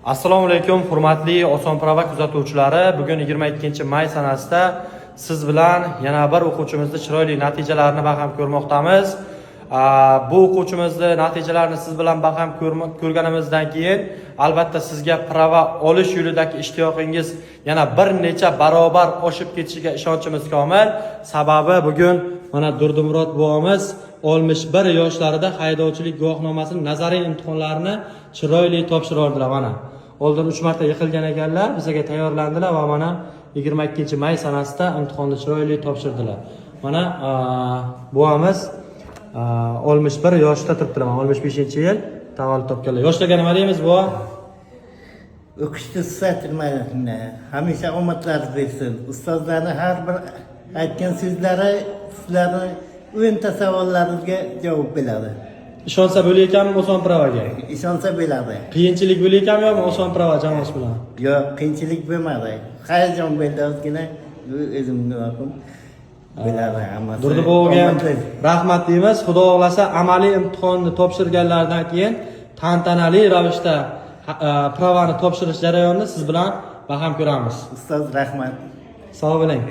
Assalomu alaykum, hurmatli Oson Prava kuzatuvchilari. Bugun 22 may sanasida siz bilan yana bir o'quvchimizni chiroyli natijalarini baham ko'rmoqdamiz. Bu o'quvchimizni natijalarini siz bilan baham ko'rganimizdan keyin albatta sizga prava olish yo'lidagi ishtiyoqingiz yana bir necha barobar oshib ketishiga ishonchimiz komil. Sababi bugun mana Durdimurod buvomiz 61 yoshlarida haydovchilik guvohnomasining nazariy imtihonlarini chiroyli topshirdilar. Mana oldin 3 marta yiqilgan ekanlar, bizga tayyorlandilar va mana 22 may sanasida imtihonni chiroyli topshirdilar. Mana buvomiz 61 yoshda turibdilar. 65-yil tavallud topganlar. Yoshlarga nima deymiz buva? O'qishni susatirmaydi. Hamisha omadlar bersin. Ustozlarni har bir aytgan so'zlari sizlarni o'nta savollaringizga javob beradi. Ishonsa bo'layotganmi Oson Pravaga? Ishonsa bo'ladi. Qiyinchilik bo'layotganmi yo'qmi Oson Prava jamoasi bilan? Yo'q, qiyinchilik bo'lmadi. Hayajon bo'ldi ozgina. Bu o'zimni vaqtim. Bo'ladi hammasi. Durdiboga rahmat deymiz. Xudo xohlasa amaliy imtihonni topshirganlardan keyin tantanali ravishda pravani topshirish jarayonini siz bilan baham ko'ramiz. Ustoz rahmat. Sog' bo'ling.